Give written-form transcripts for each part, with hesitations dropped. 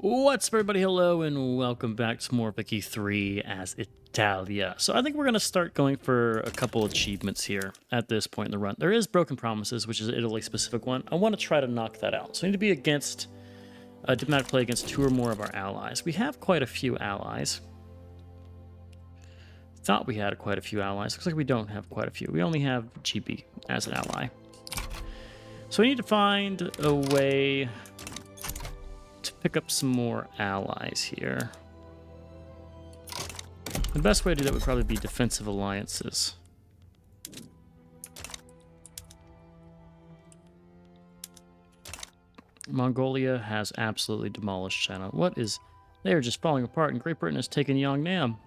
What's up, everybody? Hello, and welcome back to more Vicky 3 as Italia. So I think we're going to start going for a couple achievements here at this point in the run. There is Broken Promises, which is an Italy-specific one. I want to try to knock that out. So I need to be against diplomatic play against 2 or more of our allies. We have quite a few allies. Thought we had quite a few allies. Looks like we don't have quite a few. We only have GB as an ally. So we need to find a way to pick up some more allies here. The best way to do that would probably be defensive alliances. Mongolia has absolutely demolished China. What is... They are just falling apart, and Great Britain has taken Yongnam.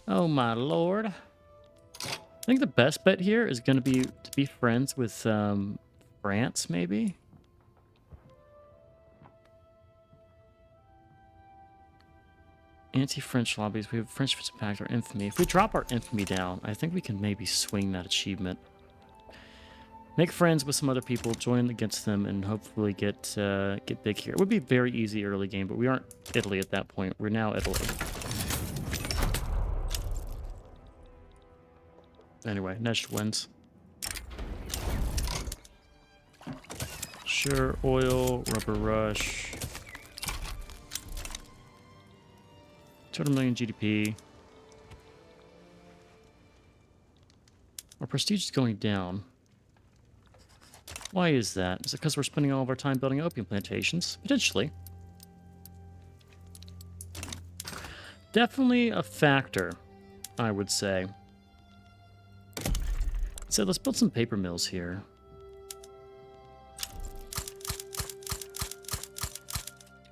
Oh my lord. I think the best bet here is going to be friends with France, maybe? Anti-French lobbies. We have French impact our infamy. If we drop our infamy down, I think we can maybe swing that achievement. Make friends with some other people, join against them, and hopefully get big here. It would be very easy early game, but we aren't Italy at that point. We're now Italy. Anyway, Nesh wins. Sure, oil, rubber rush. 200 million GDP. Our prestige is going down. Why is that? Is it because we're spending all of our time building opium plantations? Potentially. Definitely a factor, I would say. So let's build some paper mills here.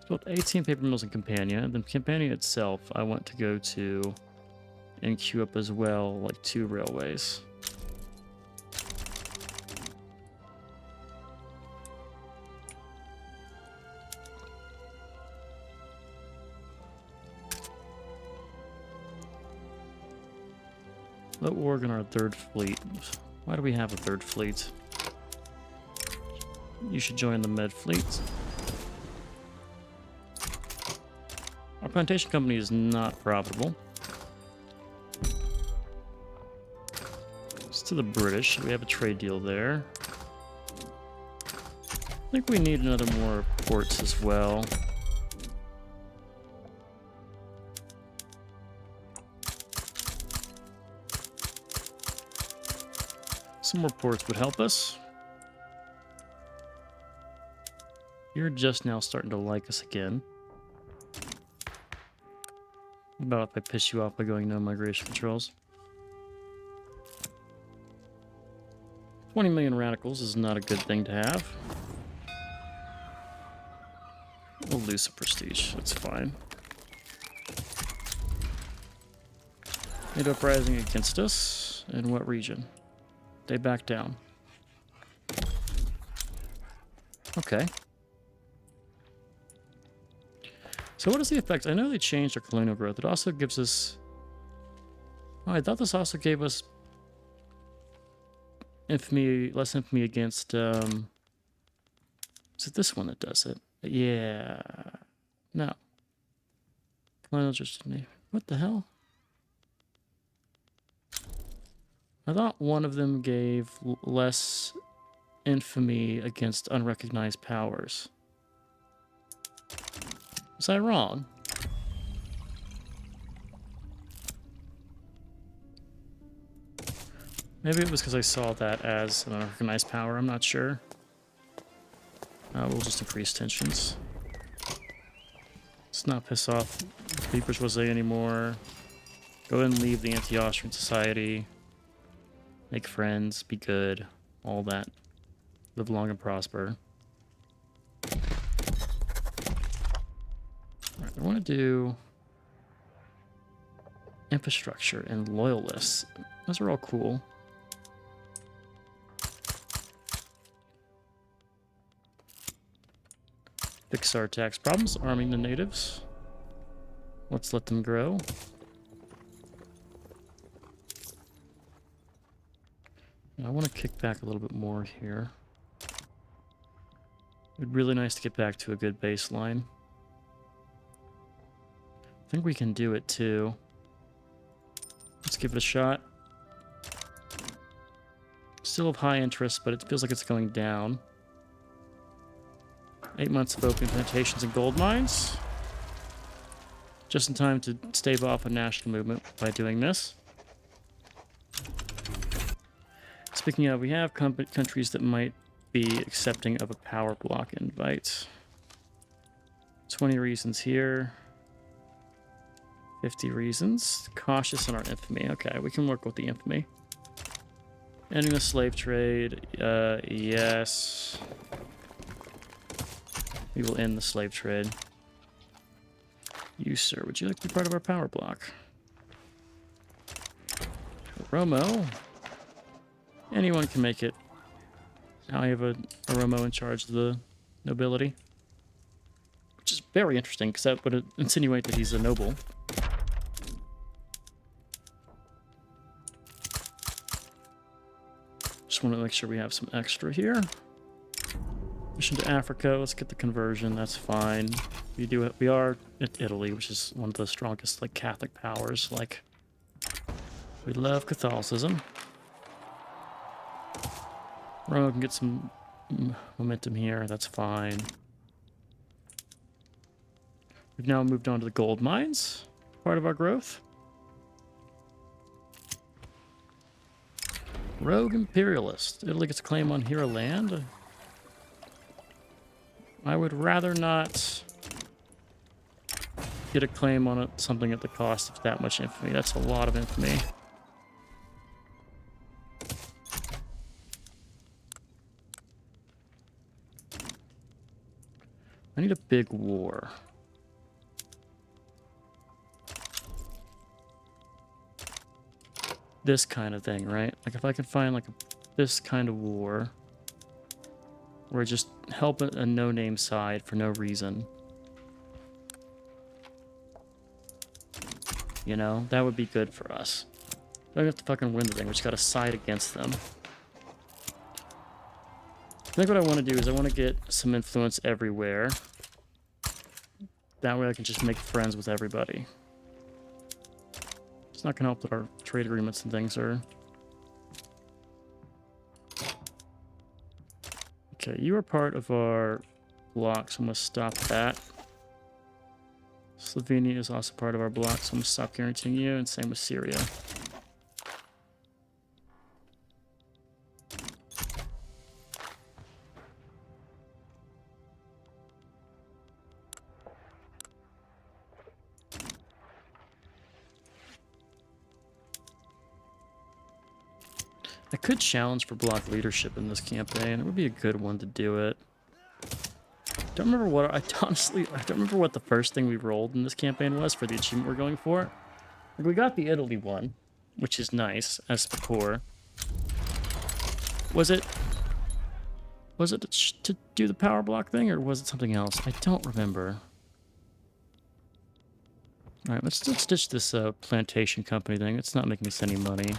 Built 18 paper mills in Campania, and then Campania itself, I want to go to and queue up as well, like 2 railways. Let Oregon our 3rd fleet. Why do we have a 3rd fleet? You should join the Med fleet. Our plantation company is not profitable. It's to the British. We have a trade deal there. I think we need another more ports as well. Some more ports would help us. You're just now starting to like us again. What about if I piss you off by going no migration controls? 20 million radicals is not a good thing to have. We'll lose some prestige, that's fine. NATO uprising against us. In what region? They back down. Okay. So what is the effect? I know they changed our colonial growth. It also gives us... Oh, I thought this also gave us infamy, less infamy against... Is it this one that does it? Yeah. No. Colonial just... What the hell? I thought one of them gave less infamy against unrecognized powers. Was I wrong? Maybe it was because I saw that as an unrecognized power, I'm not sure. We'll just increase tensions. Let's not piss off the bourgeoisie anymore. Go ahead and leave the anti-Austrian society. Make friends, be good, all that. Live long and prosper. Alright, I want to do infrastructure and loyalists. Those are all cool. Fix our tax problems, arming the natives. Let's let them grow. I want to kick back a little bit more here. It'd be really nice to get back to a good baseline. I think we can do it too. Let's give it a shot. Still of high interest, but it feels like it's going down. 8 months of opium plantations and gold mines. Just in time to stave off a national movement by doing this. Speaking of, we have countries that might be accepting of a power block invite. 20 reasons here. 50 reasons. Cautious in our infamy. Okay, we can work with the infamy. Ending the slave trade. Yes. We will end the slave trade. You, sir, would you like to be part of our power block? Romo. Anyone can make it. Now I have a Romo in charge of the nobility. Which is very interesting, because that would insinuate that he's a noble. Just want to make sure we have some extra here. Mission to Africa. Let's get the conversion. That's fine. We are at Italy, which is one of the strongest like Catholic powers. Like, we love Catholicism. Rome can get some momentum here. That's fine. We've now moved on to the gold mines, part of our growth. Rogue imperialist. Italy gets a claim on Hero land. I would rather not get a claim on something at the cost of that much infamy. That's a lot of infamy. I need a big war. This kind of thing, right? Like if I can find like this kind of war where I just help a no-name side for no reason. You know, that would be good for us. Don't have to fucking win the thing. We just gotta side against them. I think what I want to do is I want to get some influence everywhere. That way I can just make friends with everybody. It's not going to help that our trade agreements and things are... Okay, you are part of our block, so I'm going to stop that. Slovenia is also part of our block, so I'm going to stop guaranteeing you, and same with Syria. I could challenge for block leadership in this campaign. It would be a good one to do it. Don't remember what I don't remember what the first thing we rolled in this campaign was for the achievement we're going for. Like, we got the Italy one, which is nice as the core. Was it to do the power block thing, or was it something else? I don't remember. All right, let's ditch this plantation company thing. It's not making us any money.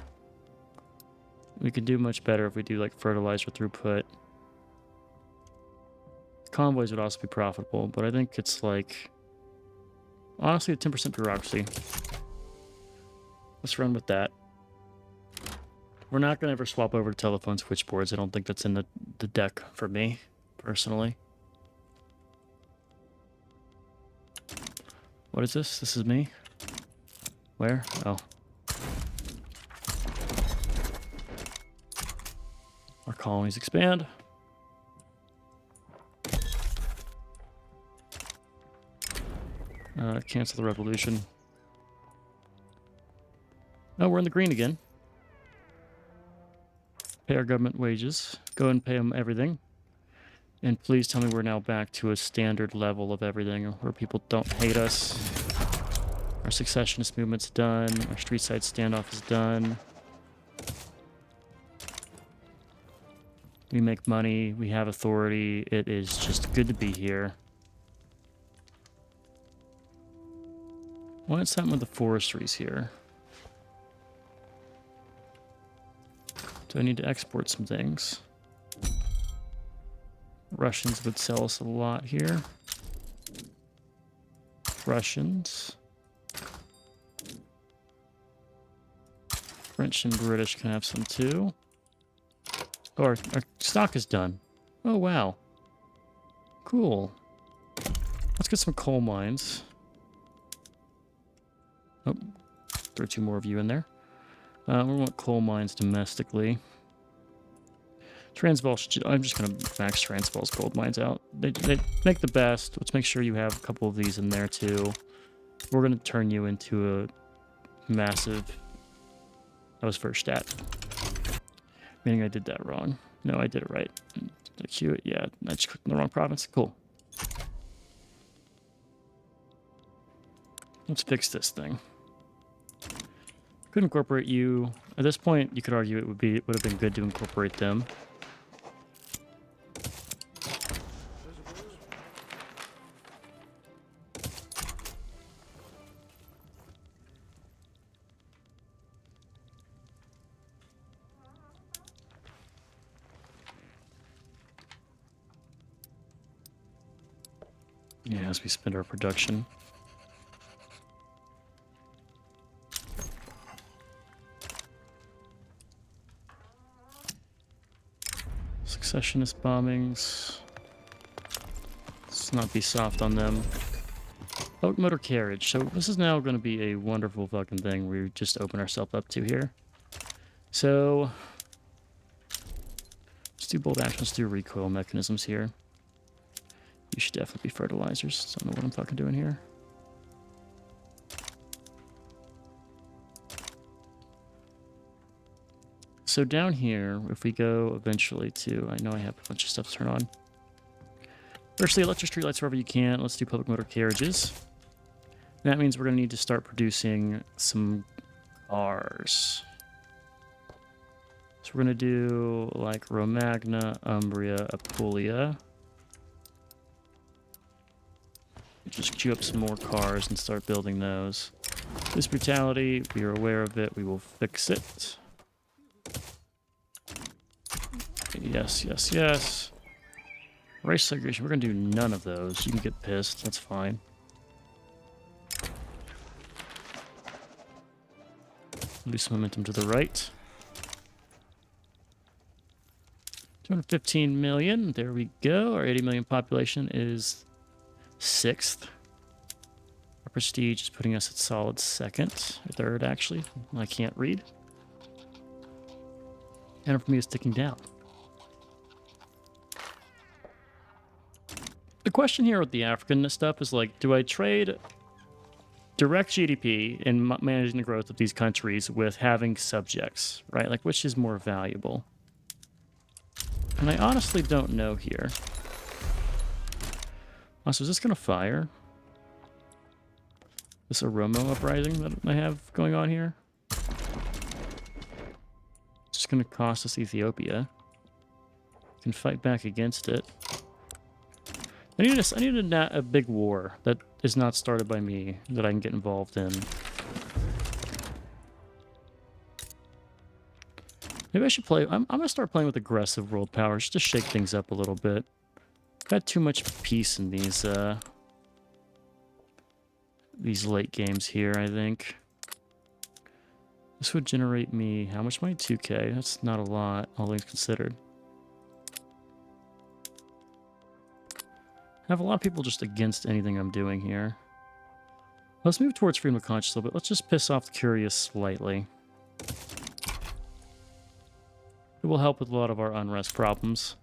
We could do much better if we do like fertilizer throughput. Convoys would also be profitable, but I think it's like, honestly, a 10% bureaucracy. Let's run with that. We're not going to ever swap over to telephone switchboards. I don't think that's in the deck for me, personally. What is this? This is me? Where? Oh. Our colonies expand. Cancel the revolution. Oh, we're in the green again. Pay our government wages. Go ahead and pay them everything. And please tell me we're now back to a standard level of everything where people don't hate us. Our secessionist movement's done. Our street side standoff is done. We make money. We have authority. It is just good to be here. What's happening with the forestries here? Do I need to export some things? Russians would sell us a lot here. Russians. French and British can have some too. Oh, our stock is done. Oh, wow. Cool. Let's get some coal mines. Oh, throw 2 more of you in there. We want coal mines domestically. Transvaal, I'm just going to max Transvaal's gold mines out. They make the best. Let's make sure you have a couple of these in there too. We're going to turn you into a massive... That was first stat. Meaning I did that wrong. No, I did it right. Did I queue it? Yeah, I just clicked in the wrong province. Cool. Let's fix this thing. Could incorporate you. At this point, you could argue it would have been good to incorporate them. Yeah, as we spend our production. Successionist bombings. Let's not be soft on them. Motor carriage. So this is now going to be a wonderful fucking thing we just open ourselves up to here. So let's do bolt action. Let's do recoil mechanisms here. You should definitely be fertilizers. Don't know what I'm fucking doing here. So down here, if we go eventually to... I know I have a bunch of stuff to turn on. Firstly, electric streetlights wherever you can. Let's do public motor carriages. And that means we're going to need to start producing some cars. So we're going to do like Romagna, Umbria, Apulia. Just queue up some more cars and start building those. This brutality, we are aware of it. We will fix it. Yes, yes, yes. Race segregation, we're going to do none of those. You can get pissed, that's fine. Lose momentum to the right. 215 million, there we go. Our 80 million population is 6th. Our prestige is putting us at solid 2nd, or 3rd actually. I can't read. And for me, it's ticking down. The question here with the African stuff is like, do I trade direct GDP in managing the growth of these countries with having subjects, right? Like, which is more valuable? And I honestly don't know here. Also, is this going to fire? This Oromo uprising that I have going on here? It's just going to cost us Ethiopia. We can fight back against it. I need a big war that is not started by me that I can get involved in. Maybe I should play... I'm going to start playing with aggressive world powers just to shake things up a little bit. Got too much peace in these late games here, I think. This would generate me... How much money? 2K. That's not a lot, all things considered. I have a lot of people just against anything I'm doing here. Let's move towards freedom of conscience a little bit. Let's just piss off the curious slightly. It will help with a lot of our unrest problems.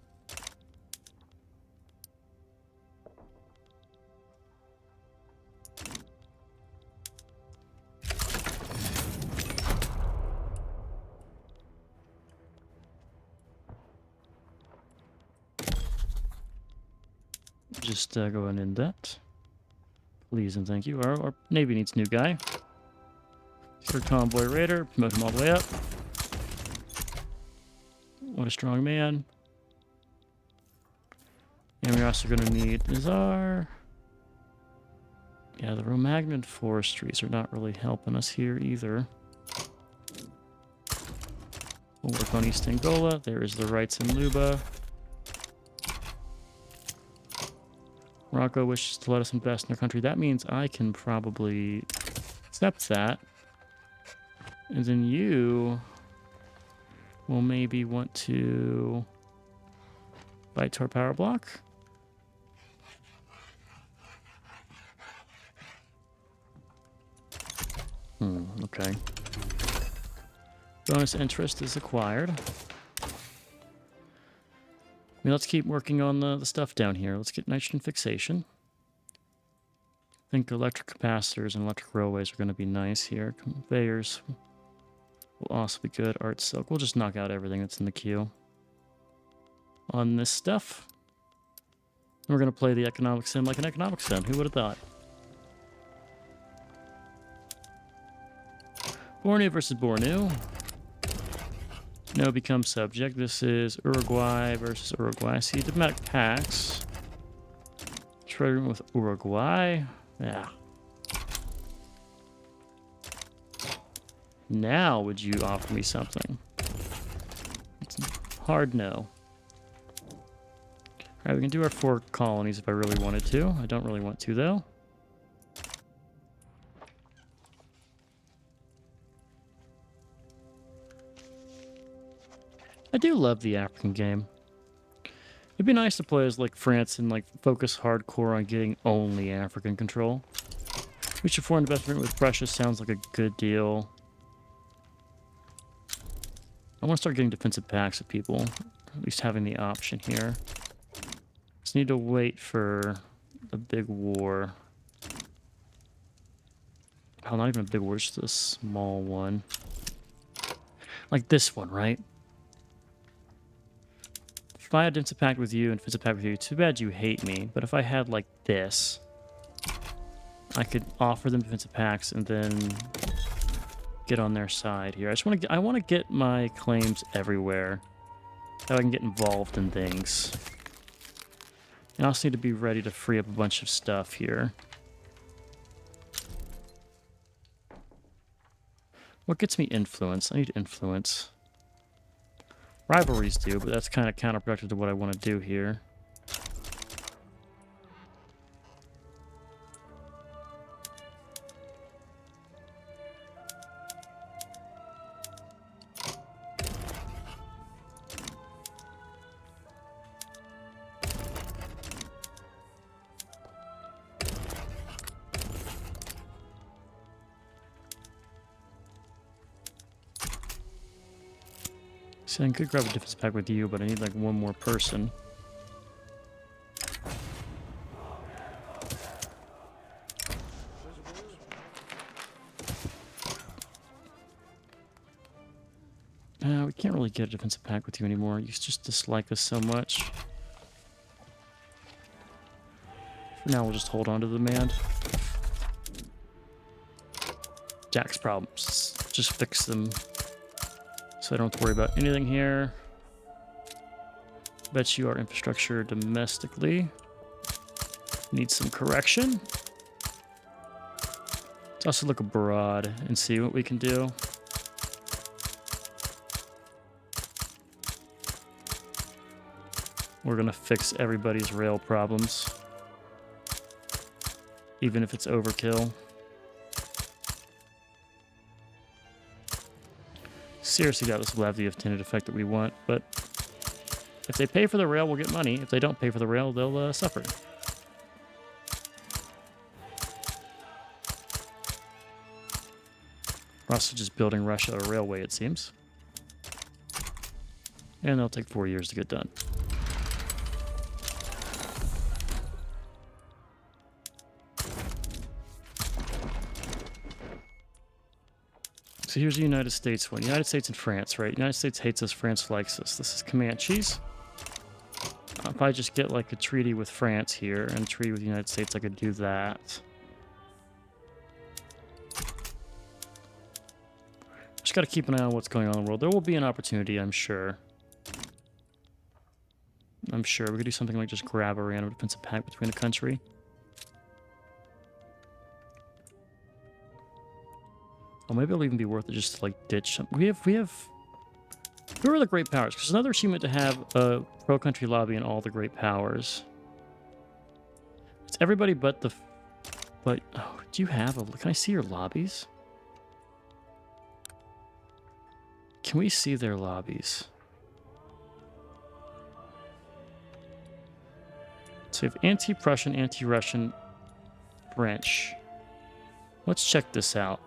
Just go and end that. Please and thank you. Our Navy needs a new guy. Sir Convoy Raider, promote him all the way up. What a strong man. And we're also going to need is our... Yeah, the Romagnan forestries are not really helping us here either. We'll work on East Angola. There is the rights in Luba. Morocco wishes to let us invest in their country. That means I can probably accept that. And then you will maybe want to bite to our power block. Okay. Bonus interest is acquired. I mean, let's keep working on the stuff down here. Let's get nitrogen fixation. I think electric capacitors and electric railways are going to be nice here. Conveyors will also be good. Art silk. We'll just knock out everything that's in the queue. On this stuff, we're going to play the economic sim like an economic sim. Who would have thought? Borneo versus Borneo. No becomes subject. This is Uruguay versus Uruguay. See, diplomatic pacts. Trading with Uruguay. Yeah. Now would you offer me something? It's a hard no. Alright, we can do our 4 colonies if I really wanted to. I don't really want to, though. I do love the African game. It'd be nice to play as like France and like focus hardcore on getting only African control. Future foreign investment with Prussia sounds like a good deal. I want to start getting defensive pacts of people. At least having the option here. Just need to wait for a big war. Oh, not even a big war, just a small one. Like this one, right? If I had defensive pact with you and defensive pact with you, too bad you hate me. But if I had like this, I could offer them defensive pacts and then get on their side here. I want to get my claims everywhere, so I can get involved in things. And I also need to be ready to free up a bunch of stuff here. What gets me influence? I need influence. Rivalries do, but that's kind of counterproductive to what I want to do here. See, I could grab a defense pack with you, but I need like one more person. We can't really get a defensive pack with you anymore. You just dislike us so much. For now, we'll just hold on to the demand. Jack's problems. Just fix them. So I don't have to worry about anything here. Bet you our infrastructure domestically needs some correction. Let's also look abroad and see what we can do. We're gonna fix everybody's rail problems, even if it's overkill. Seriously doubt this will have the intended effect that we want, but if they pay for the rail, we'll get money. If they don't pay for the rail, they'll suffer. We're also just building Russia a railway, it seems. And they'll take 4 years to get done. So here's the United States one. United States and France, right? United States hates us, France likes us. This is Comanches. If I just get like a treaty with France here and a treaty with the United States, I could do that. Just got to keep an eye on what's going on in the world. There will be an opportunity, I'm sure. I'm sure we could do something like just grab a random defensive pact between a country. Oh, maybe it'll even be worth it just to like ditch some. We have. Who are the great powers? Because another achievement to have a pro-country lobby in all the great powers. It's everybody but the... But, oh, do you have a... Can I see your lobbies? Can we see their lobbies? So we have anti-Prussian, anti-Russian, French. Let's check this out.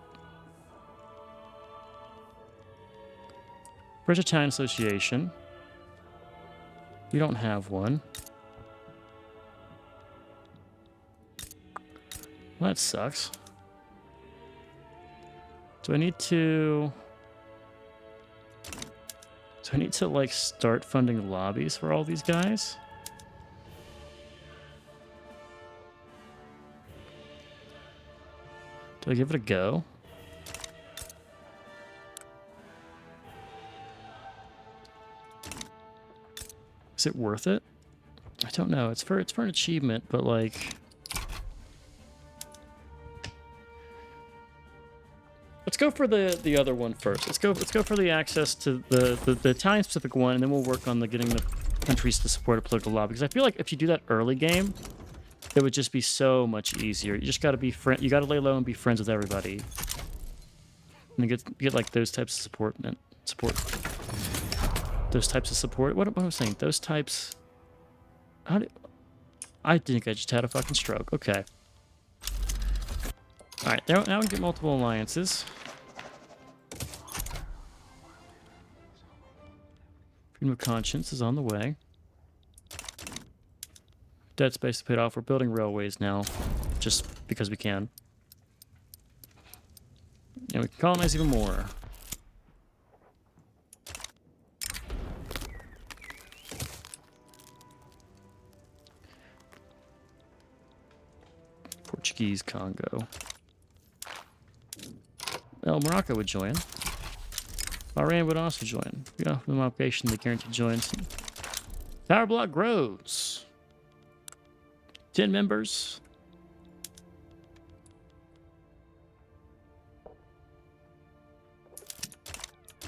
British-Italian Association. We don't have one. Well, that sucks. Do I need to... Do I need to, like, start funding lobbies for all these guys? Do I give it a go? Is it worth it? I don't know. It's for an achievement, but like... Let's go for the other one first. Let's go for the access to the Italian specific one, and then we'll work on the getting the countries to support a political lobby. Because I feel like if you do that early game, it would just be so much easier. You just got to be you got to lay low and be friends with everybody, and then get like those types of support. Those types of support. What am I saying? Those types. I think I just had a fucking stroke. Okay. All right. Now we get multiple alliances. Freedom of conscience is on the way. Debt's basically paid off. We're building railways now, just because we can. And we can colonize even more. Portuguese Congo. Well, Morocco would join. Bahrain would also join. We offer them obligation to guarantee joins. Power block grows. 10 members.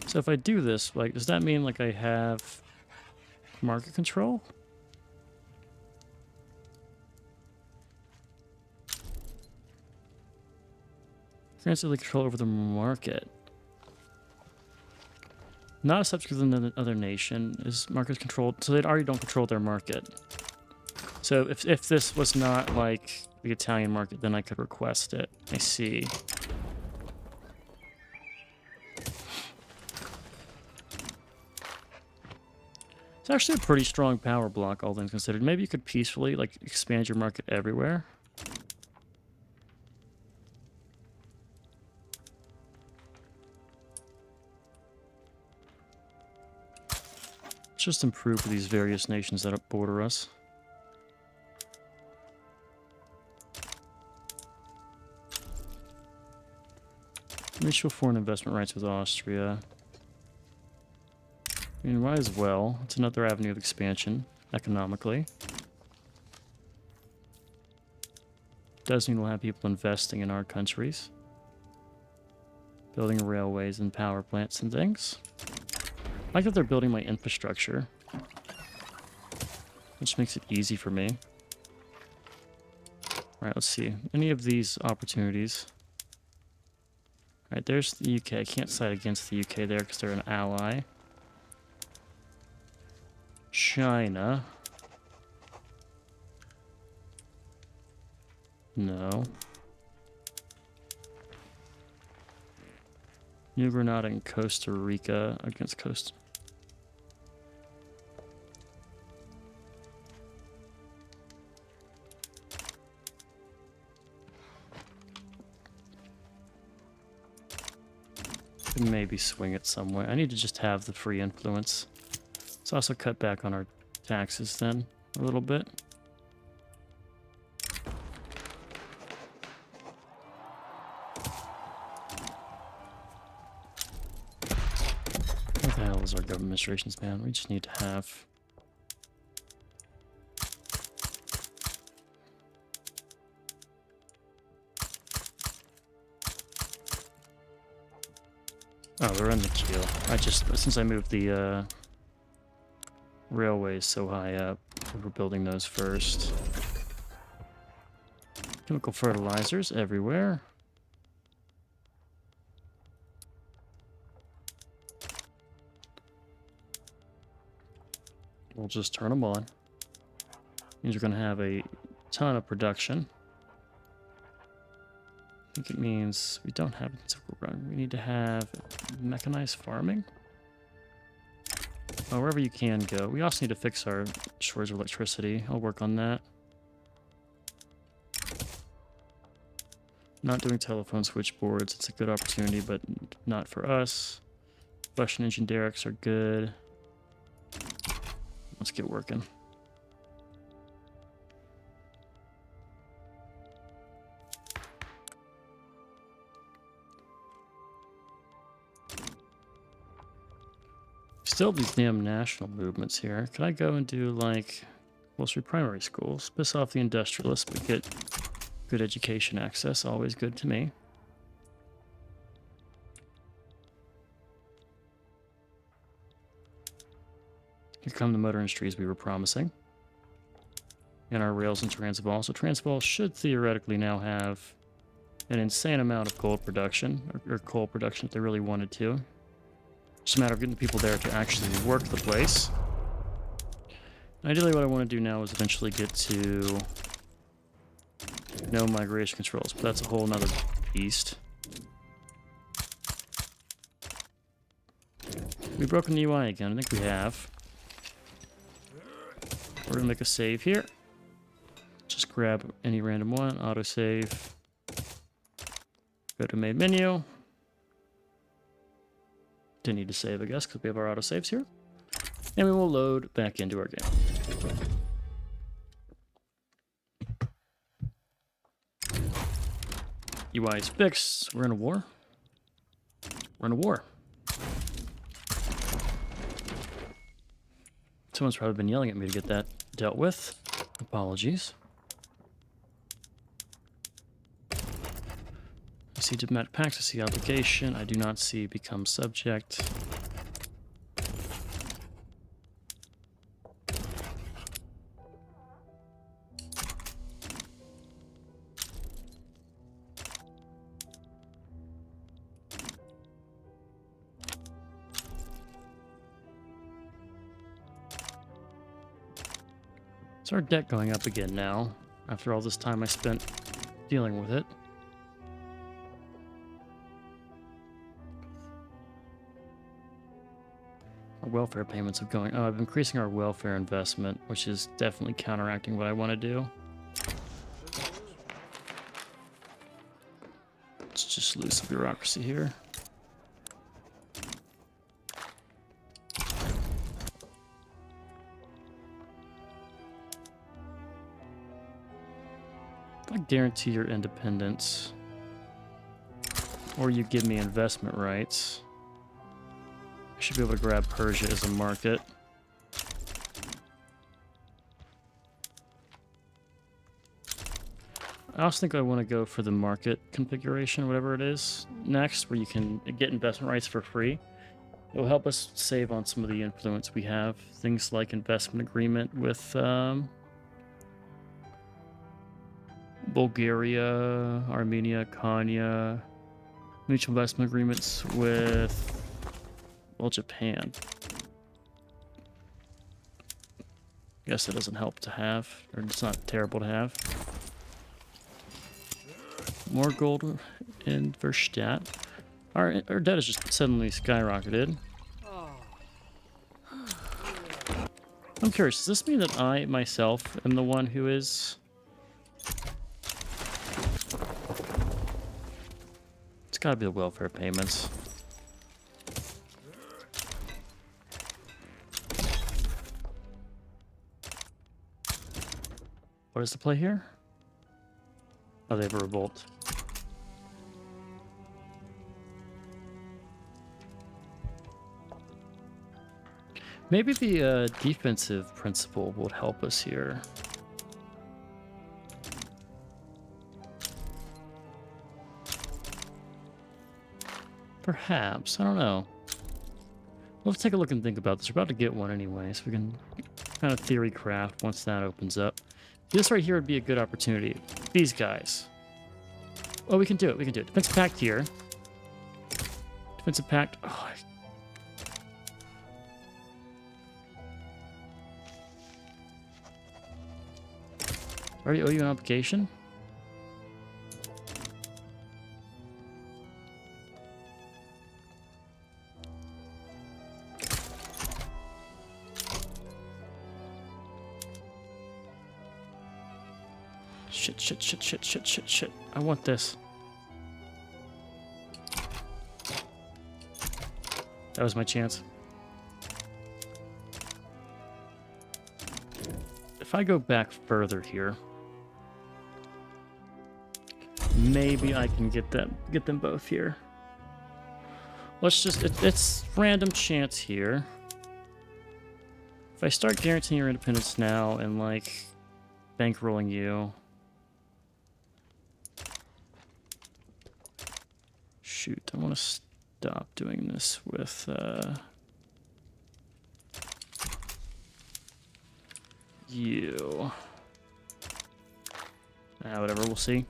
So if I do this, like, does that mean like I have market control? Granted control over the market. Not a subject of another nation. Is market controlled? So they already don't control their market. So if this was not like the Italian market, then I could request it. I see. It's actually a pretty strong power block, all things considered. Maybe you could peacefully like expand your market everywhere. Let's just improve these various nations that border us. Mutual foreign investment rights with Austria. I mean, might as well. It's another avenue of expansion, economically. Does mean we'll have people investing in our countries. Building railways and power plants and things. I like that they're building my infrastructure, which makes it easy for me. Alright, let's see. Any of these opportunities. Alright, there's the UK. I can't side against the UK there because they're an ally. China. No. New Granada and Costa Rica against Costa. Could maybe swing it somewhere. I need to just have the free influence. Let's also cut back on our taxes then a little bit. What the hell is our government administrations, man? We just need to have... Oh, they're in the queue. Since I moved the railways so high up, we're building those first. Chemical fertilizers everywhere. We'll just turn them on. Means we're going to have a ton of production. I think it means we don't have we need to have mechanized farming. Oh, wherever you can go. We also need to fix our shortage of electricity. I'll work on that. Not doing telephone switchboards. It's a good opportunity, but not for us. Combustion engine derricks are good. Let's get working. Still these damn national movements here. Could I go and do like mostly primary schools? Piss off the industrialists, but get good education access. Always good to me. Here come the motor industries we were promising. And our rails in Transvaal. So Transvaal should theoretically now have an insane amount of gold production, or coal production if they really wanted to. Just a matter of getting people there to actually work the place. And ideally what I want to do now is eventually get to no migration controls, but that's a whole nother beast. We've broken the UI again. I think we have. We're going to make a save here. Just grab any random one, autosave. Go to main menu. Didn't need to save, I guess, because we have our autosaves here. And we will load back into our game. UI is fixed. We're in a war. We're in a war. Someone's probably been yelling at me to get that dealt with. Apologies. I see diplomatic pacts, I see obligation. I do not see become subject. Is our debt going up again now, after all this time I spent dealing with it? Our welfare payments are going... Oh, I've been increasing our welfare investment, which is definitely counteracting what I want to do. Let's just lose some bureaucracy here. If I guarantee your independence, or you give me investment rights, I should be able to grab Persia as a market. I also think I want to go for the market configuration, whatever it is, next, where you can get investment rights for free. It will help us save on some of the influence we have. Things like investment agreement with Bulgaria, Armenia, Konya, mutual investment agreements with, well, Japan. I guess that doesn't help to have, or it's not terrible to have. More gold in Verstadt. Our debt has just suddenly skyrocketed. I'm curious, does this mean that I, myself, am the one who is... It's gotta be the welfare payments. What is the play here? Oh, they have a revolt. Maybe the defensive principle would help us here. Perhaps. I don't know. Let's take a look and think about this. We're about to get one anyway, so we can kind of theory craft once that opens up. This right here would be a good opportunity. These guys. Oh, we can do it. We can do it. Defensive pact here. Defensive pact. Oh, already owe you an obligation? Shit. I want this. That was my chance. If I go back further here, maybe I can get them both here. Let's just, it's random chance here. If I start guaranteeing your independence now and like bankrolling you. Shoot, I want to stop doing this with you. Whatever, we'll see.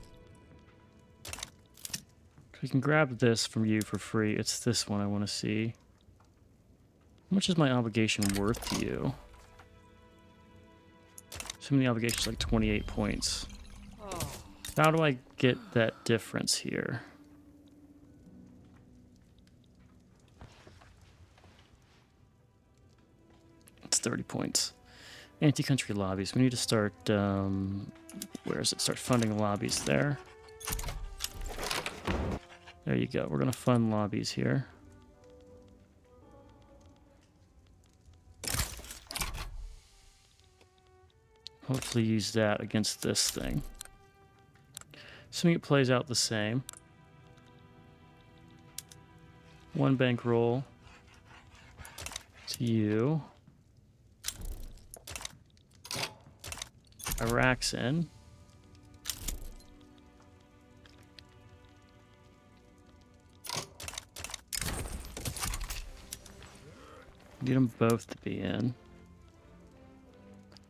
We can grab this from you for free. It's this one I want to see. How much is my obligation worth to you? Assuming the obligation is like 28 points. How do I get that difference here? It's 30 points. Anti-country lobbies. We need to start, where is it? Start funding lobbies there. There you go. We're going to fund lobbies here. Hopefully use that against this thing. Assuming it plays out the same. One bankroll to you. Iraq's in. Need them both to be in.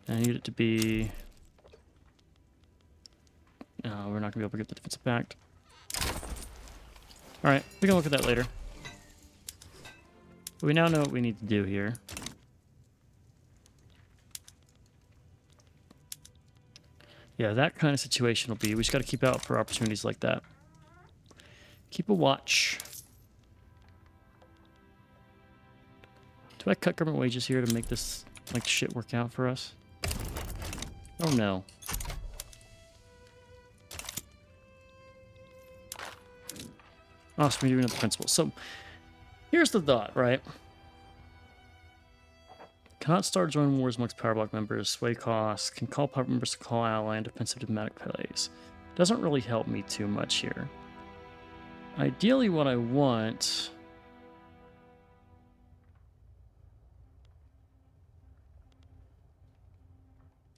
I need it to be... No, we're not going to be able to get the defensive pact. Alright, we can look at that later. But we now know what we need to do here. Yeah, that kind of situation will be. We just got to keep out for opportunities like that. Keep a watch. Do I cut government wages here to make this like shit work out for us? Oh no. Awesome, we're doing the principle. So here's the thought, right? Cannot start joining wars amongst power block members, sway costs, can call power members to call ally and defensive diplomatic plays. Doesn't really help me too much here. Ideally what I want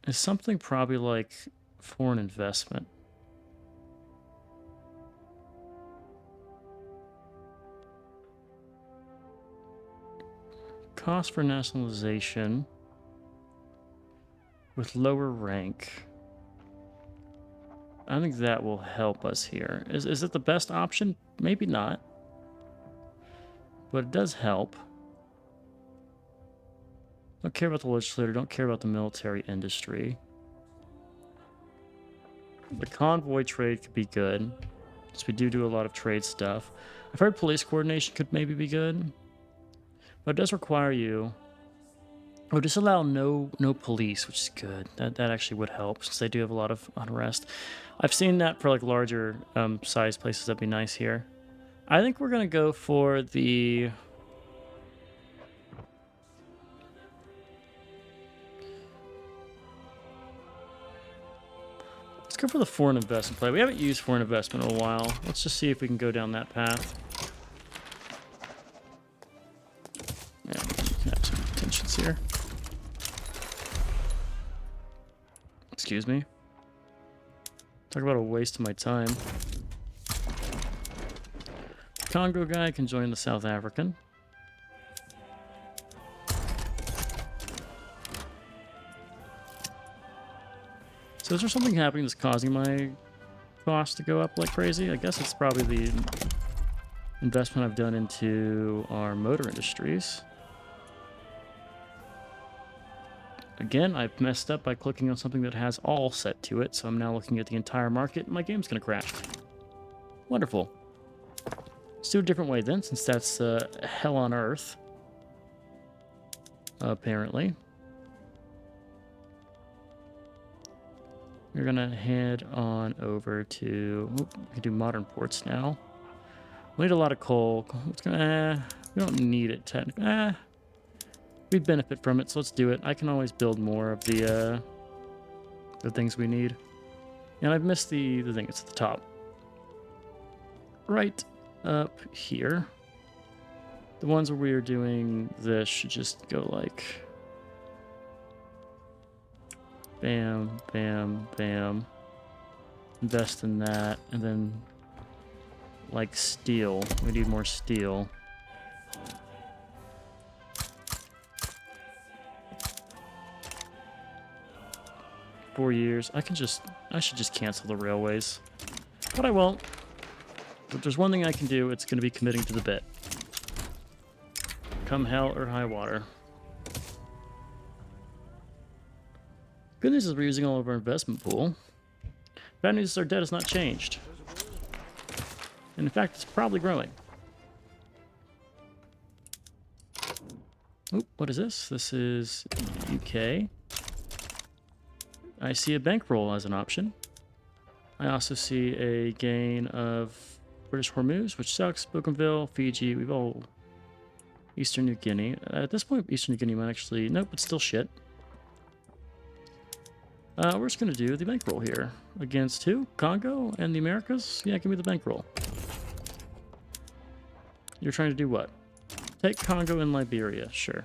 is something probably like foreign investment. Cost for nationalization with lower rank. I think that will help us here. Is it the best option? Maybe not. But it does help. Don't care about the legislator, don't care about the military industry. The convoy trade could be good, because we do a lot of trade stuff. I've heard police coordination could maybe be good. But it does require you... Oh, disallow no police, which is good. That actually would help, since they do have a lot of unrest. I've seen that for like larger size places. That'd be nice here. I think we're going to go for the... Let's go for the foreign investment play. We haven't used foreign investment in a while. Let's just see if we can go down that path. Yeah, we can have some tensions here. Excuse me. Talk about a waste of my time. Congo guy can join the South African. So is there something happening that's causing my cost to go up like crazy? I guess it's probably the investment I've done into our motor industries. Again, I've messed up by clicking on something that has all set to it, so I'm now looking at the entire market, and my game's going to crash. Wonderful. Let's do it a different way then, since that's hell on earth. Apparently. We're going to head on over to... we can do modern ports now. We need a lot of coal. We don't need it technically. We benefit from it, so let's do it. I can always build more of the things we need. And I've missed the thing. It's at the top. Right up here. The ones where we are doing this should just go like... bam, bam, bam. Invest in that, and then... like steel. We need more steel. ...4 years. I should just cancel the railways. But I won't. If there's one thing I can do, it's going to be committing to the bit. Come hell or high water. Good news is we're using all of our investment pool. Bad news is our debt has not changed. And in fact, it's probably growing. Oop, what is this? This is UK. I see a bankroll as an option. I also see a gain of British Hormuz, which sucks. Bougainville, Fiji, we've all... Eastern New Guinea. At this point, Eastern New Guinea might actually... Nope, it's still shit. We're just going to do the bankroll here. Against who? Congo and the Americas? Yeah, give me the bankroll. You're trying to do what? Take Congo and Liberia, sure.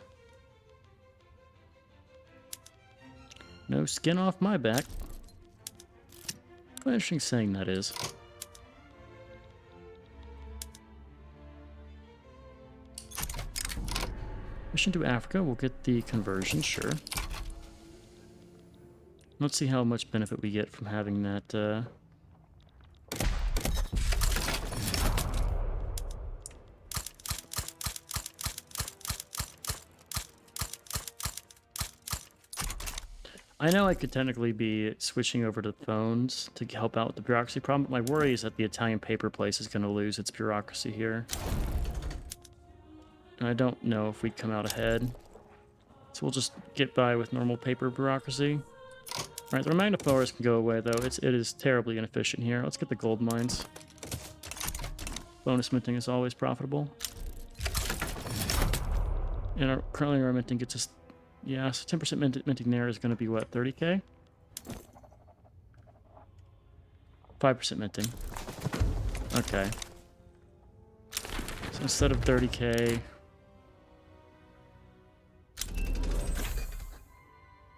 No skin off my back. What an interesting saying that is. Mission to Africa, we'll get the conversion, sure. Let's see how much benefit we get from having that, I know I could technically be switching over to phones to help out with the bureaucracy problem, but my worry is that the Italian paper place is going to lose its bureaucracy here. And I don't know if we'd come out ahead. So we'll just get by with normal paper bureaucracy. Alright, the magnifiers can go away, though. It is terribly inefficient here. Let's get the gold mines. Bonus minting is always profitable. And currently our minting gets us... Yeah, so 10% minting there is going to be, what, 30k? 5% minting. Okay. So instead of 30k...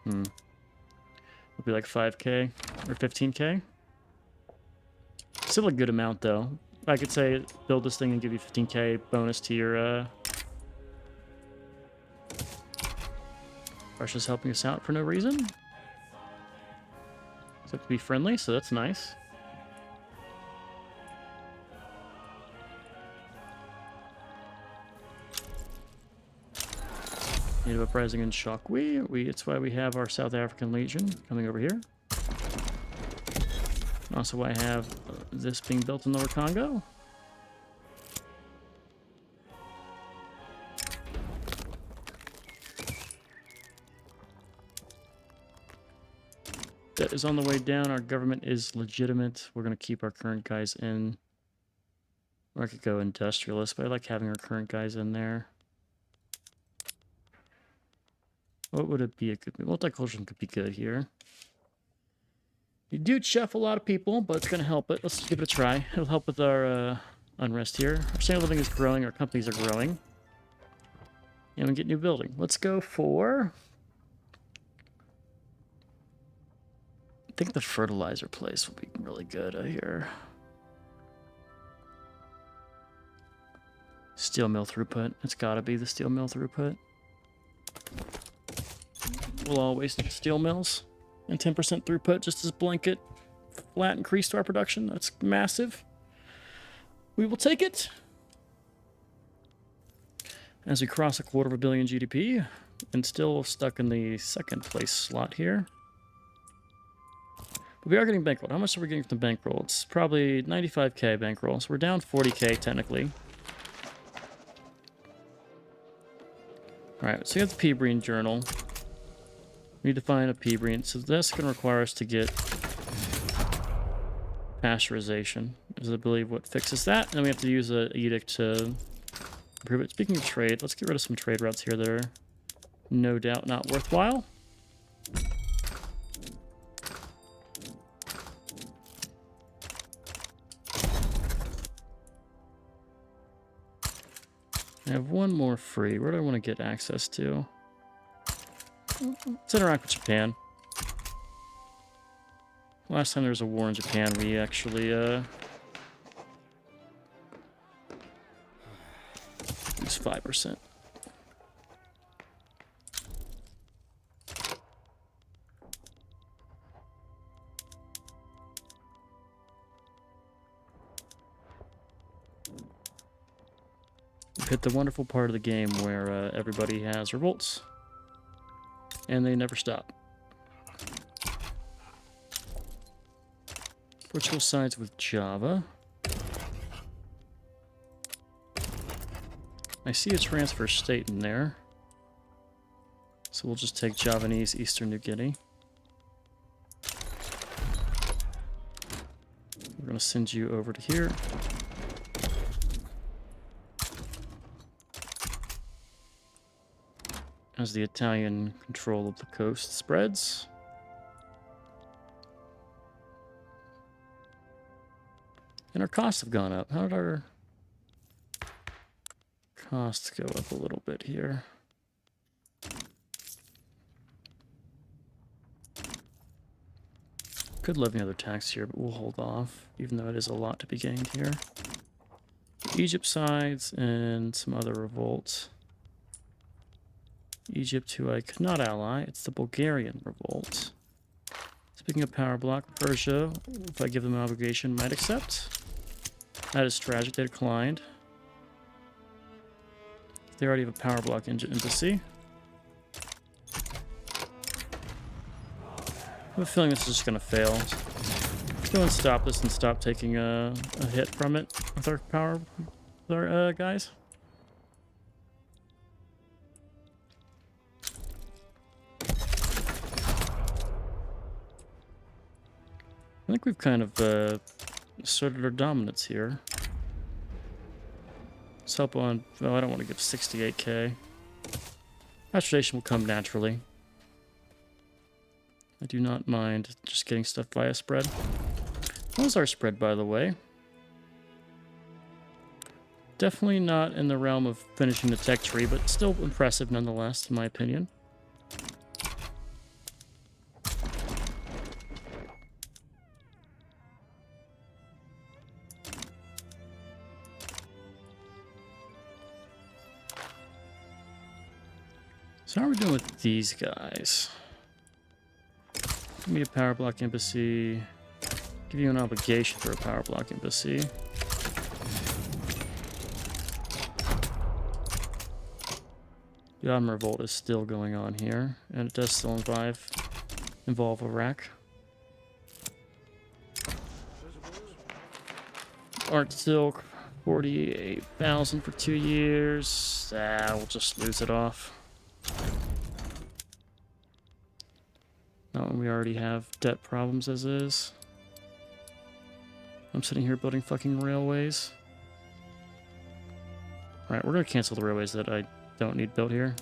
It'll be like 5k or 15k. Still a good amount, though. I could say build this thing and give you 15k bonus to your... Russia's helping us out for no reason. It's have to be friendly, so that's nice. Native Uprising and Shockwee. It's why we have our South African Legion coming over here. Also why I have this being built in Lower Congo. That is on the way down. Our government is legitimate. We're going to keep our current guys in. Or I could go industrialist, but I like having our current guys in there. What would it be? A good multicultural could be good here. You do chef a lot of people, but it's going to help it. Let's give it a try. It'll help with our unrest here. Our standard of living is growing. Our companies are growing. And we get new building. Let's go for... I think the fertilizer place will be really good here. Steel mill throughput. It's got to be the steel mill throughput. We'll always need steel mills. And 10% throughput just as blanket flat increase to our production. That's massive. We will take it. As we cross a $250 million GDP, and still stuck in the second place slot here. But we are getting bankrolled. How much are we getting from the bankroll? It's probably 95k bankroll. So we're down 40k technically. Alright, so we have the P-Breen journal. We need to find a P-Breen. So that's going to require us to get pasteurization, is I believe what fixes that. And then we have to use an edict to improve it. Speaking of trade, let's get rid of some trade routes here that are no doubt not worthwhile. I have one more free. Where do I want to get access to? Let's interact with Japan. Last time there was a war in Japan, we actually used 5%. Hit the wonderful part of the game where everybody has revolts and they never stop. Portugal sides with Java. I see a transfer state in there, so we'll just take Javanese Eastern New Guinea. We're going to send you over to here. As the Italian control of the coast spreads. And our costs have gone up. How did our costs go up a little bit here? Could levy another tax here, but we'll hold off, even though it is a lot to be gained here. Egypt sides and some other revolts. Egypt, who I could not ally. It's the Bulgarian revolt. Speaking of power block, Persia, if I give them an obligation, might accept. That is tragic. They declined. They already have a power block embassy. I have a feeling this is just going to fail. Let's go and stop this and stop taking a hit from it with our power, with our guys. I think we've kind of asserted our dominance here. Let's help on... Well, I don't want to give 68k. Pasteurization will come naturally. I do not mind just getting stuff via spread. What was our spread, by the way? Definitely not in the realm of finishing the tech tree, but still impressive nonetheless, in my opinion. So how are we doing with these guys? Give me a power block embassy. Give you an obligation for a power block embassy. The Ottoman revolt is still going on here, and it does still involve Iraq. Art Silk, 48,000 for 2 years. We'll just lose it off. We already have debt problems as is. I'm sitting here building fucking railways. Alright, we're gonna cancel the railways that I don't need built here.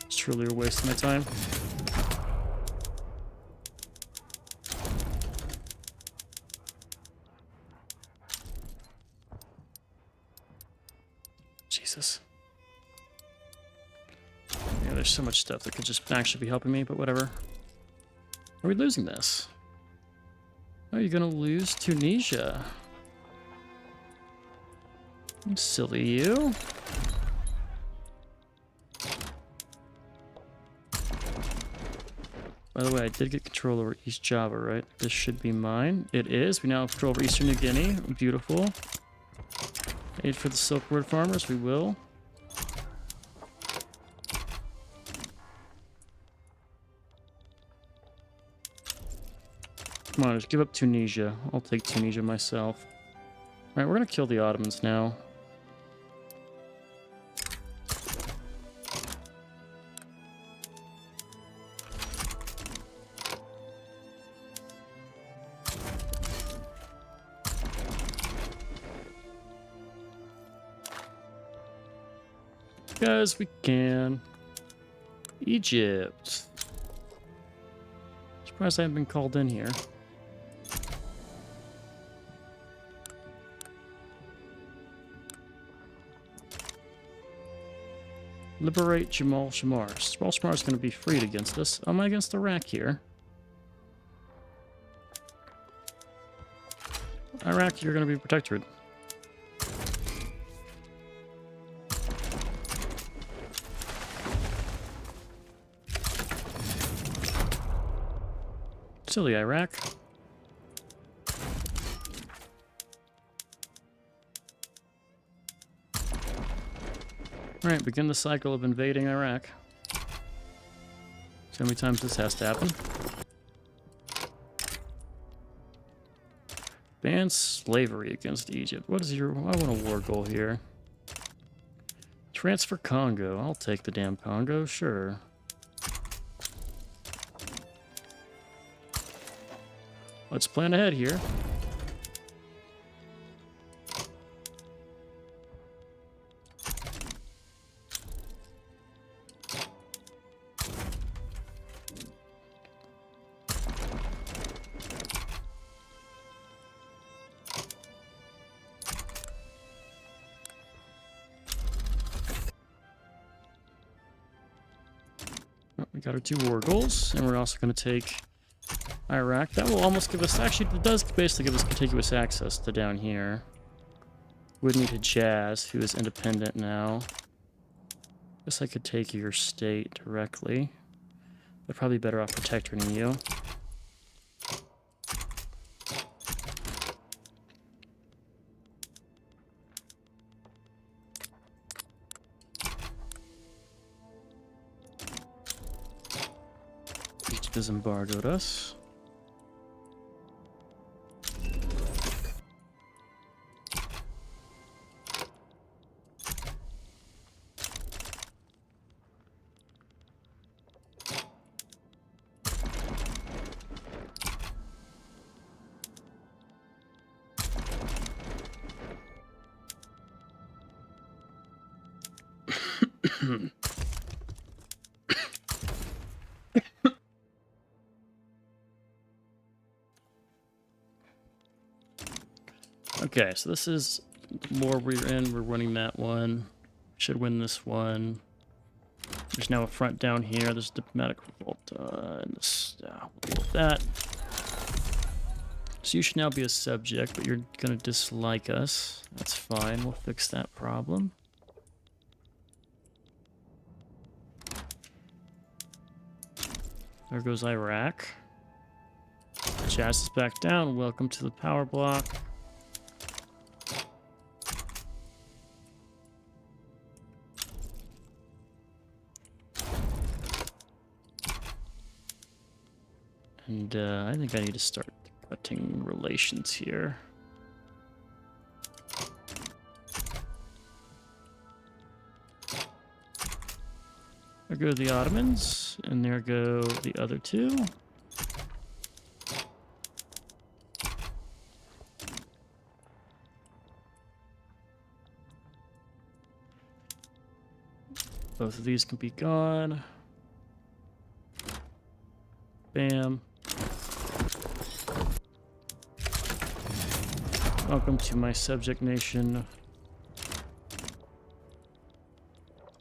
It's truly a waste of my time. Jesus. Yeah, there's so much stuff that could just actually be helping me, but whatever. Are we losing this? Are you gonna lose Tunisia? Silly you. By the way, I did get control over East Java, right? This should be mine. It is. We now have control over Eastern New Guinea. Beautiful. Aid for the Silkwood farmers. We will. Come on, just give up Tunisia. I'll take Tunisia myself. Alright, we're going to kill the Ottomans now. Guys, we can. Egypt. Surprised I haven't been called in here. Liberate Jamal Shamar. Jamal Shamar is going to be freed against us. Am I against Iraq here? Iraq, you're going to be protectorate. Silly Iraq. Alright, begin the cycle of invading Iraq. See how many times this has to happen. Ban slavery against Egypt. What is your... I want a war goal here. Transfer Congo. I'll take the damn Congo, sure. Let's plan ahead here. We got our 2 war goals, and we're also going to take Iraq. That will almost give us... Actually, it does basically give us contiguous access to down here. Would need Hijaz, who is independent now. Guess I could take your state directly. But probably better off protecting you. Egypt has embargoed us. Okay, so this is the war we're in. We're winning that one. Should win this one. There's now a front down here. There's a diplomatic revolt. And this, we'll deal with that. So you should now be a subject, but you're going to dislike us. That's fine. We'll fix that problem. There goes Iraq. Jazz is back down. Welcome to the power block. And I think I need to start cutting relations here. There go the Ottomans, and there go the other 2. Both of these can be gone. Bam. Welcome to my subject nation.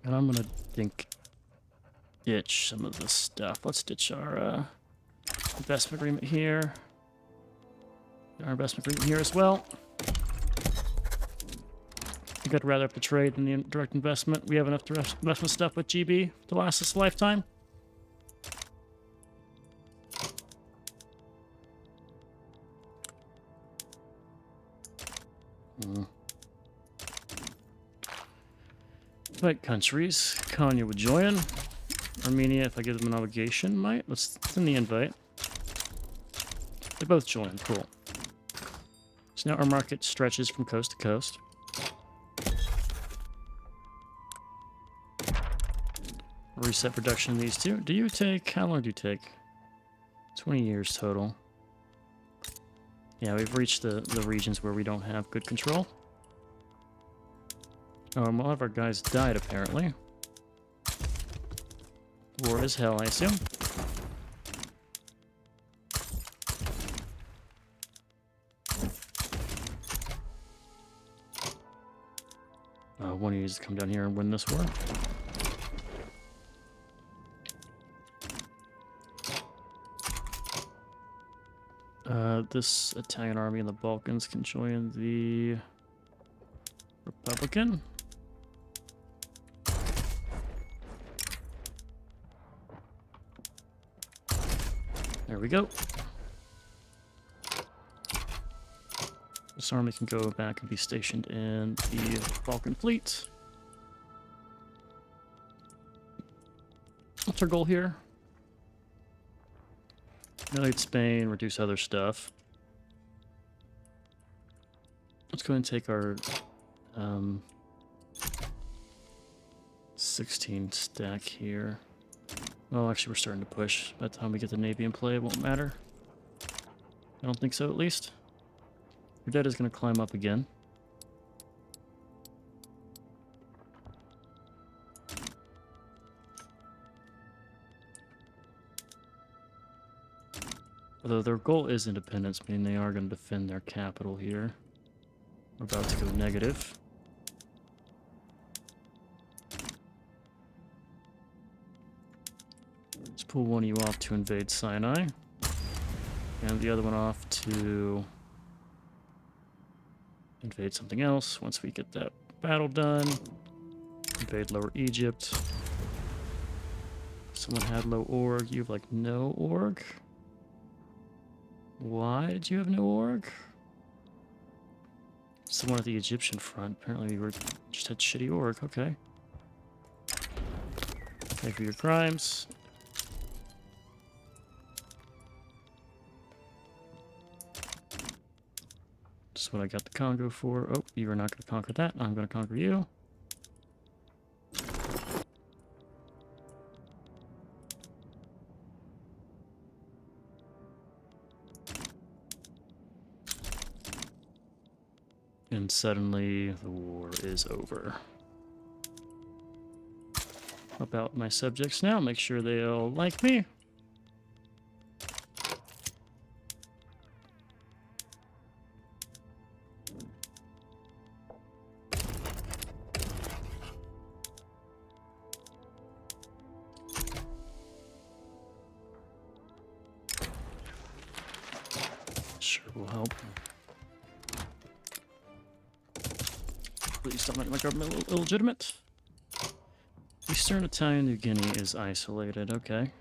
And I'm gonna ditch some of this stuff. Let's ditch our investment agreement here. Our investment agreement here as well. I think I'd rather have the trade than the direct investment. We have enough direct investment stuff with GB to last us a lifetime. Invite countries. Konya would join. Armenia, if I give them an obligation, might. Let's send the invite. They both join. Cool. So now our market stretches from coast to coast. Reset production of these two. Do you take... How long do you take? 20 years total. Yeah, we've reached the regions where we don't have good control. A lot of our guys died, apparently. War is hell, I assume. One of you to come down here and win this war. This Italian army in the Balkans can join the Republican. There we go. This army can go back and be stationed in the Balkan fleet. What's our goal here? Annihilate Spain, reduce other stuff. Let's go ahead and take our 16 stack here. Well, actually, we're starting to push. By the time we get the Navy in play, it won't matter. I don't think so, at least. Your debt is going to climb up again. Although their goal is independence, meaning they are going to defend their capital here. We're about to go negative. Let's pull one of you off to invade Sinai. And the other one off to invade something else once we get that battle done. Invade Lower Egypt. Someone had low org. You have like no org? Why did you have no org? Someone at the Egyptian front. Apparently you were just had shitty org. Okay. Pay for your crimes. This is what I got the Congo for. Oh, you are not going to conquer that. I'm going to conquer you. And suddenly the war is over. Help out my subjects now. Make sure they all like me. Sure will help. Please don't make my government illegitimate. Eastern Italian New Guinea is isolated. Okay.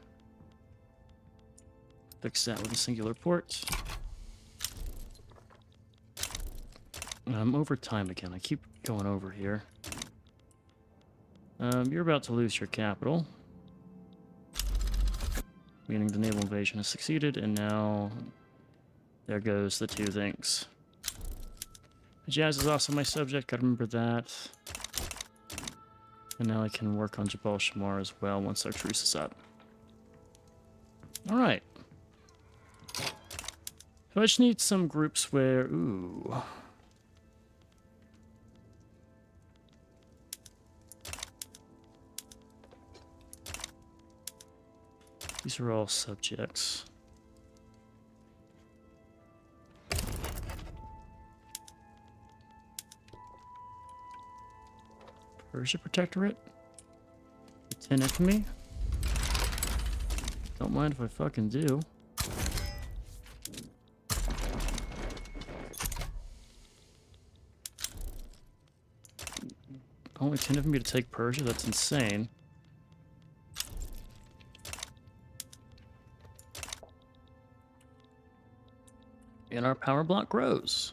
Fix that with a singular port. I'm over time again. I keep going over here. You're about to lose your capital. Meaning the naval invasion has succeeded, and now there goes the two things. Hijaz is also my subject, gotta remember that. And now I can work on Jabal Shamar as well once our truce is up. Alright. So I just need some groups where... Ooh. These are all subjects. Persia Protectorate? 10 infamy? Don't mind if I fucking do. Only 10 infamy to take Persia? That's insane. And our power block grows.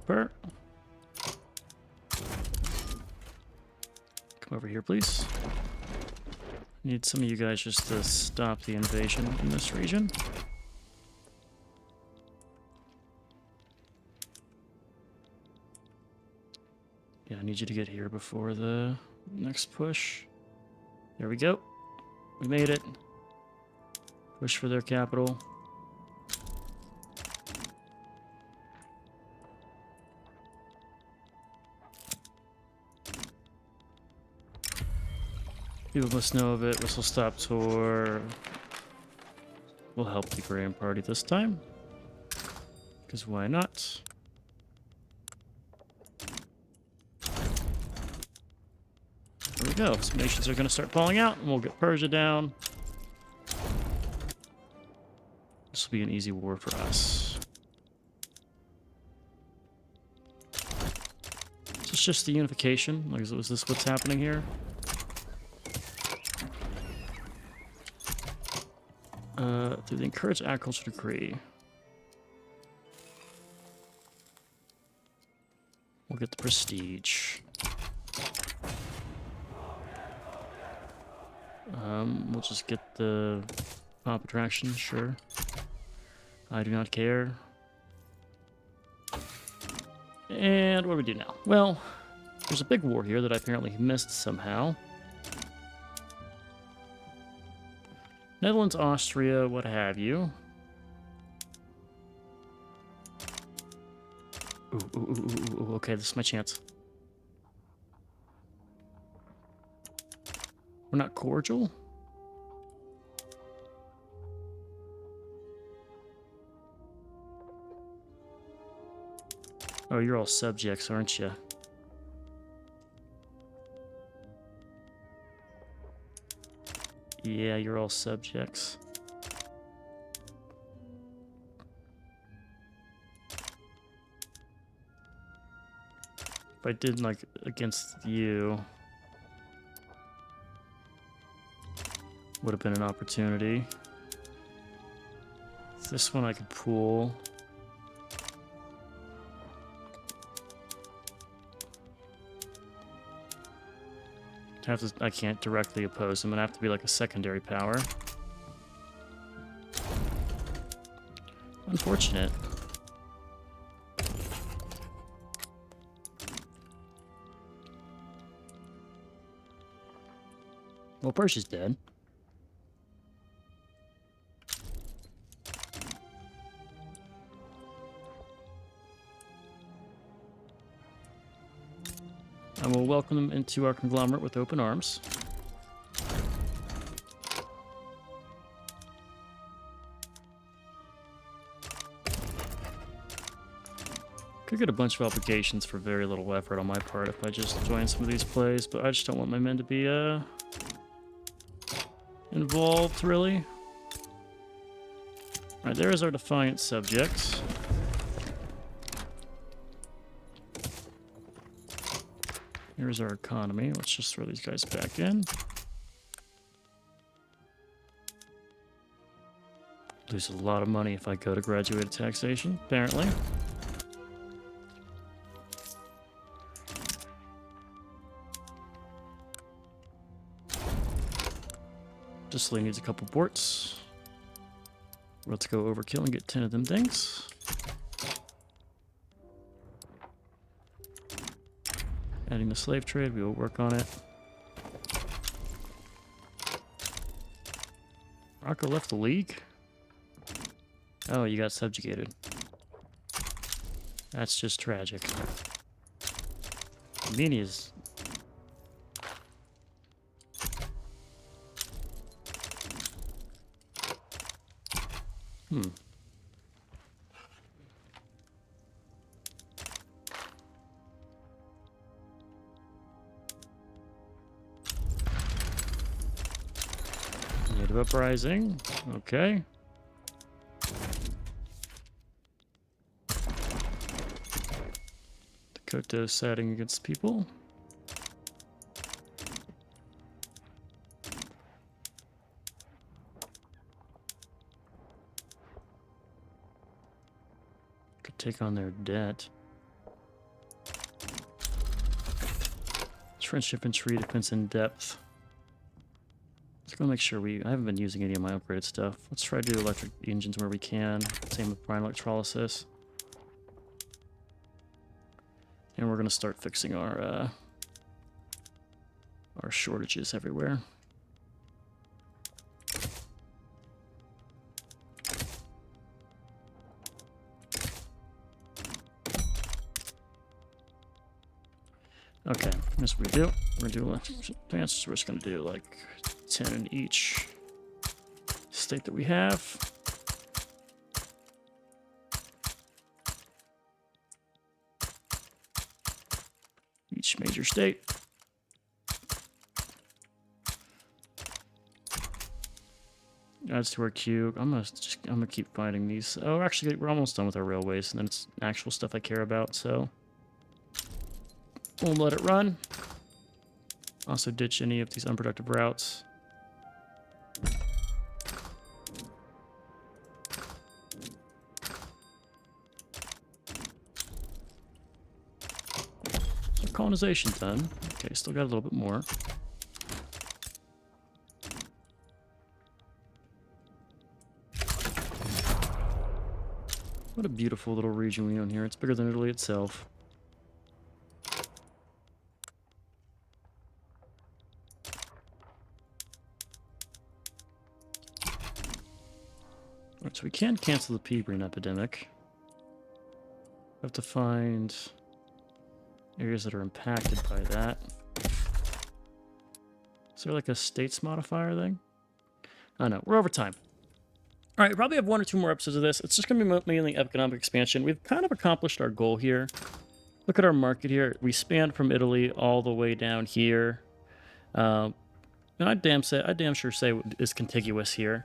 developer. Come over here, please. Need some of you guys just to stop the invasion in this region. Yeah, I need you to get here before the next push. There we go. We made it. Push for their capital. People must know of it. Whistle stop tour. We'll help the Graham party this time. Because why not? There we go. Some nations are going to start falling out, and we'll get Persia down. This will be an easy war for us. Is this just the unification? Like, is this what's happening here? Through the Encourage Agriculture Decree. We'll get the prestige. We'll just get the pop attraction, sure. I do not care. And what do we do now? Well, there's a big war here that I apparently missed somehow. Netherlands, Austria, what have you. Ooh, okay, this is my chance. We're not cordial? Oh, you're all subjects, aren't you? Yeah, you're all subjects. If I did, like, against you, would have been an opportunity. This one I could pool. I can't directly oppose him. I'm gonna have to be like a secondary power. Unfortunate. Well, Persia's dead. And we'll welcome them into our conglomerate with open arms. Could get a bunch of obligations for very little effort on my part if I just join some of these plays, but I just don't want my men to be involved, really. Alright, there is our defiant subject. Here's our economy. Let's just throw these guys back in. Lose a lot of money if I go to graduated taxation, apparently. Sicily needs a couple ports. Let's go overkill and get 10 of them things. Adding the slave trade, we will work on it. Morocco left the league? Oh, you got subjugated. That's just tragic. Armenia's... Native uprising. Okay. Dakota siding against people. Could take on their debt. Trench infantry, defense in depth. Let's go make sure I haven't been using any of my upgraded stuff. Let's try to do electric engines where we can. Same with brine electrolysis. And we're going to start fixing our shortages everywhere. Okay, here's what we do. We're going to do electric advances. We're just going to do like 10 in each state that we have. Each major state. Adds to our queue. I'm gonna keep finding these. Oh, actually, we're almost done with our railways, and then it's actual stuff I care about. So we'll let it run. Also, ditch any of these unproductive routes. So colonization done. Okay, still got a little bit more. What a beautiful little region we own here. It's bigger than Italy itself. Alright, so we can cancel the pea brain epidemic. We have to find areas that are impacted by that. Is there like a states modifier thing? I know, we're over time. All right, probably have 1 or 2 more episodes of this. It's just going to be mainly economic expansion. We've kind of accomplished our goal here. Look at our market here. We span from Italy all the way down here. And I damn sure say it's contiguous here.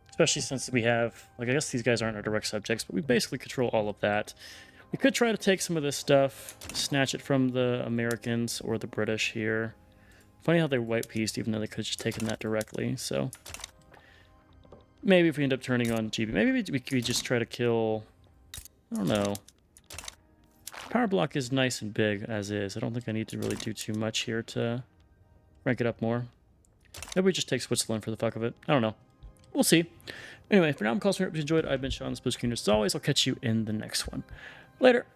Especially since we have, like, I guess these guys aren't our direct subjects, but we basically control all of that. We could try to take some of this stuff, snatch it from the Americans or the British here. Funny how they white-pieced, even though they could have just taken that directly, so... Maybe if we end up turning on GB, maybe we could just try to kill, I don't know. Power block is nice and big as is. I don't think I need to really do too much here to rank it up more. Maybe we just take Switzerland for the fuck of it. I don't know. We'll see. Anyway, for now, I'm Carl Smith. If you enjoyed, I've been Sean, the Spooky As always, I'll catch you in the next one. Later.